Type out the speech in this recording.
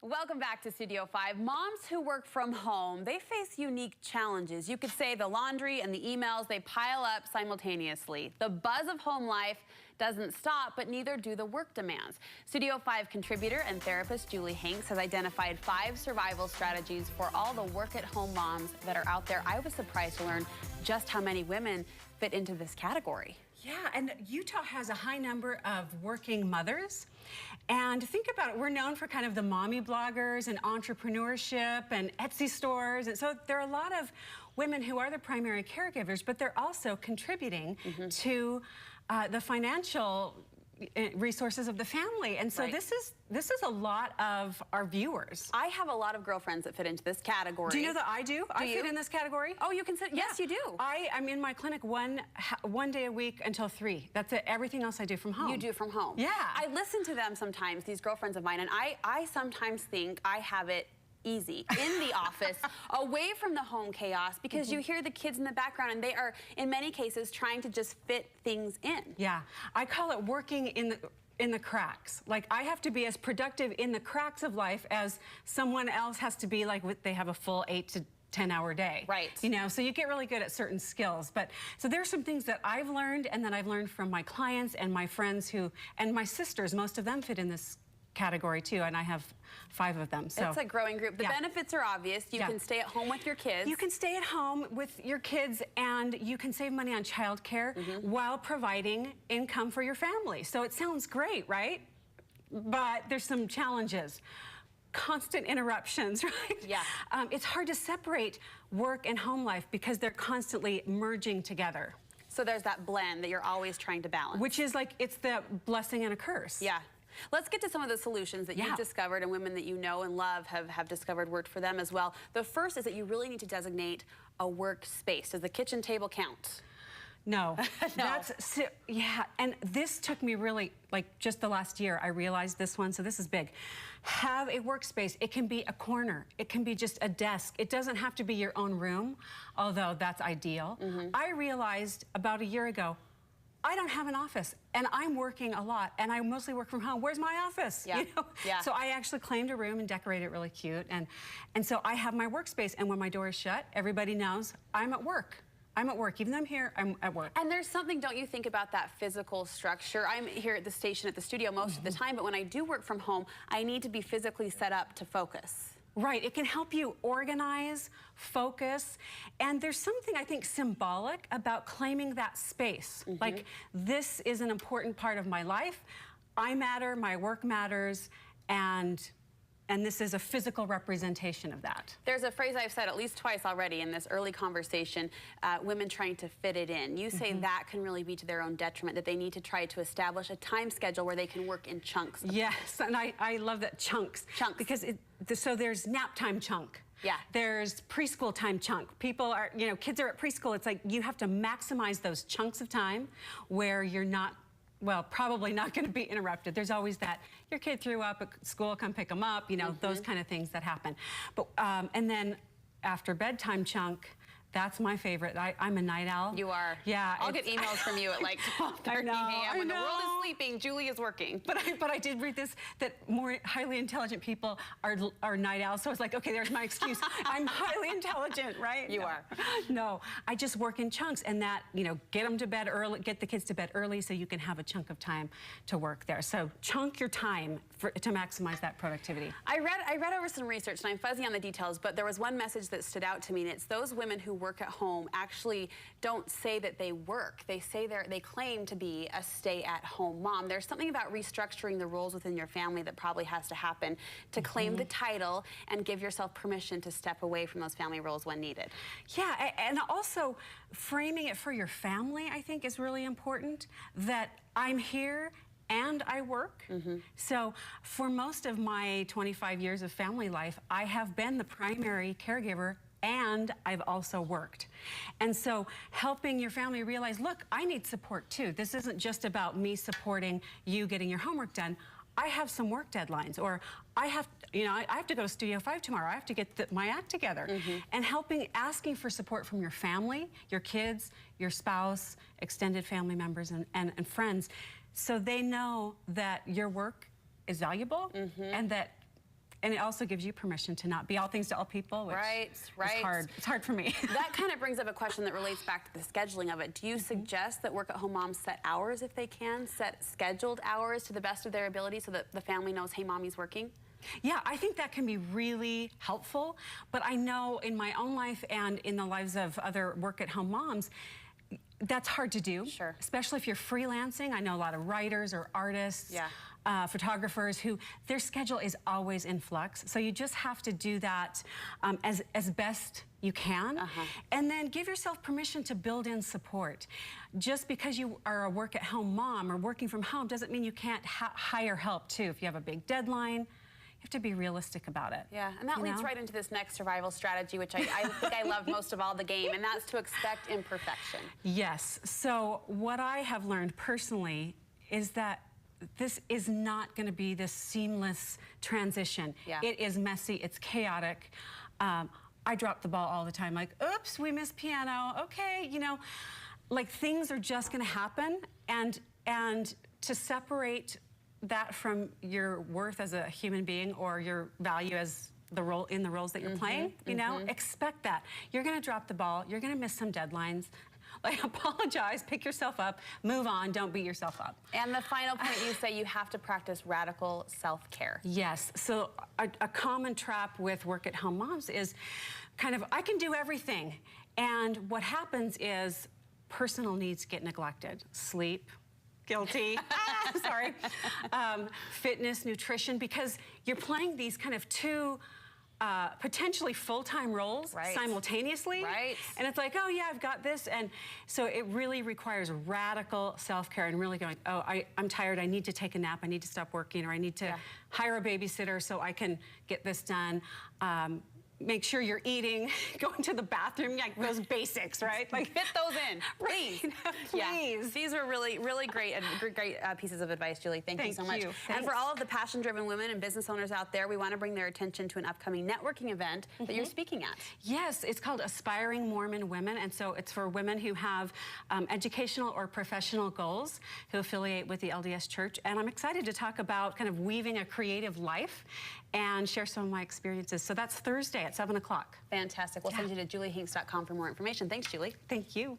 Welcome back to Studio 5. Moms who work from home, they face unique challenges. You could say the laundry and the emails, they pile up simultaneously. The buzz of home life doesn't stop, but neither do the work demands. Studio 5 contributor and therapist Julie Hanks has identified 5 survival strategies for all the work-at-home moms that are out there. I was surprised to learn just how many women fit into this category. Yeah, and Utah has a high number of working mothers. And think about it, we're known for kind of the mommy bloggers and entrepreneurship and Etsy stores. And so there are a lot of women who are the primary caregivers, but they're also contributing to the financial resources of the family. And so this is a lot of our viewers. I have a lot of girlfriends that fit into this category. Do you know that I do? I fit in this category. Oh, you can sit? Yes, you do. I'm in my clinic one day a week until 3. That's it. Everything else I do from home. You do from home. Yeah. I listen to them sometimes, these girlfriends of mine, and I sometimes think I have it easy in the office, away from the home chaos, because you hear the kids in the background and they are, in many cases, trying to just fit things in. Yeah, I call it working in the cracks. Like, I have to be as productive in the cracks of life as someone else has to be, like, they have a full 8 to 10-hour day. Right. You know, so you get really good at certain skills. But so there's some things that I've learned and that I've learned from my clients and my friends and my sisters. Most of them fit in this category too, and I have 5 of them. So it's a growing group. The benefits are obvious. You can stay at home with your kids. You can stay at home with your kids, and you can save money on childcare while providing income for your family. So it sounds great, right? But there's some challenges. Constant interruptions, right? Yeah. It's hard to separate work and home life because they're constantly merging together. So there's that blend that you're always trying to balance. Which is like, it's the blessing and a curse. Yeah. Let's get to some of the solutions that you've discovered and women that you know and love have discovered worked for them as well. The first is that you really need to designate a workspace. Does the kitchen table count? No. Yeah, and this took me really, like, just the last year, I realized this one, so this is big. Have a workspace. It can be a corner. It can be just a desk. It doesn't have to be your own room, although that's ideal. I realized about a year ago, I don't have an office, and I'm working a lot, and I mostly work from home. Where's my office? Yeah. You know? Yeah. So I actually claimed a room and decorated it really cute, and so I have my workspace, and when my door is shut, everybody knows I'm at work. I'm at work. Even though I'm here, I'm at work. And there's something, don't you think, about that physical structure? I'm here at the station at the studio most of the time, but when I do work from home, I need to be physically set up to focus. Right, it can help you organize, focus, and there's something, I think, symbolic about claiming that space. Like, this is an important part of my life. I matter, my work matters, and this is a physical representation of that. There's a phrase I've said at least twice already in this early conversation, women trying to fit it in. You say that can really be to their own detriment, that they need to try to establish a time schedule where they can work in chunks. Yes, and I love that, chunks. Chunks. Because so there's nap time chunk. Yeah. There's preschool time chunk. People are, you know, kids are at preschool. It's like you have to maximize those chunks of time where you're not, well, probably not going to be interrupted. There's always that, your kid threw up at school, come pick them up, you know, those kind of things that happen. But, and then after bedtime chunk, that's my favorite. I'm a night owl. You are. Yeah. I'll get emails from you at like 12:30 a.m. when the world is sleeping. Julie is working. But I did read this, that more highly intelligent people are night owls. So it's like, okay, there's my excuse. I'm highly intelligent, right? You are. No, I just work in chunks, and that, you know, get them to bed early, get the kids to bed early so you can have a chunk of time to work there. So chunk your time to maximize that productivity. I read over some research, and I'm fuzzy on the details, but there was one message that stood out to me, and it's those women who work at home actually don't say that they work. They say they claim to be a stay-at-home mom. There's something about restructuring the roles within your family that probably has to happen to claim the title and give yourself permission to step away from those family roles when needed. Yeah, and also framing it for your family, I think, is really important, that I'm here and I work. So for most of my 25 years of family life, I have been the primary caregiver, and I've also worked. And so helping your family realize, look, I need support too. This isn't just about me supporting you getting your homework done. I have some work deadlines, or I have to go to Studio 5 tomorrow. I have to get my act together. And asking for support from your family, your kids, your spouse, extended family members, and friends, so they know that your work is valuable and that and it also gives you permission to not be all things to all people, which is hard. It's hard for me. That kind of brings up a question that relates back to the scheduling of it. Do you suggest that work-at-home moms set hours if they can, set scheduled hours to the best of their ability so that the family knows, hey, mommy's working? Yeah, I think that can be really helpful, but I know in my own life and in the lives of other work-at-home moms, that's hard to do. Sure. Especially if you're freelancing. I know a lot of writers or artists, photographers who their schedule is always in flux. So you just have to do that as best you can. And then give yourself permission to build in support. Just because you are a work-at-home mom or working from home doesn't mean you can't hire help too. If you have a big deadline, you have to be realistic about it. Yeah, and that leads right into this next survival strategy, which I think I love most of all the game, and that's to expect imperfection. Yes, so what I have learned personally is that this is not going to be this seamless transition. It is messy, it's chaotic. I drop the ball all the time, like, oops, we missed piano, okay, you know, like things are just going to happen, and to separate that from your worth as a human being or your value as the role in the roles that you're playing, you know, expect that. You're going to drop the ball, you're going to miss some deadlines. Like, apologize, pick yourself up, move on, don't beat yourself up. And the final point, you say you have to practice radical self-care. Yes, so a common trap with work-at-home moms is kind of, I can do everything. And what happens is personal needs get neglected. Sleep, guilty, sorry. Fitness, nutrition, because you're playing these kind of two potentially full-time roles simultaneously. And it's like, oh yeah, I've got this. And so it really requires radical self-care and really going, oh, I'm tired, I need to take a nap, I need to stop working, or I need to hire a babysitter so I can get this done. Make sure you're eating, going to the bathroom, like those basics, right? Like fit those in, please. Please. Yeah. These are really, really great pieces of advice, Julie. Thank you so much. And for all of the passion-driven women and business owners out there, we want to bring their attention to an upcoming networking event that you're speaking at. Yes, it's called Aspiring Mormon Women, and so it's for women who have educational or professional goals who affiliate with the LDS Church. And I'm excited to talk about kind of weaving a creative life and share some of my experiences. So that's Thursday at 7 o'clock. Fantastic. We'll send you to juliehinks.com for more information. Thanks, Julie. Thank you.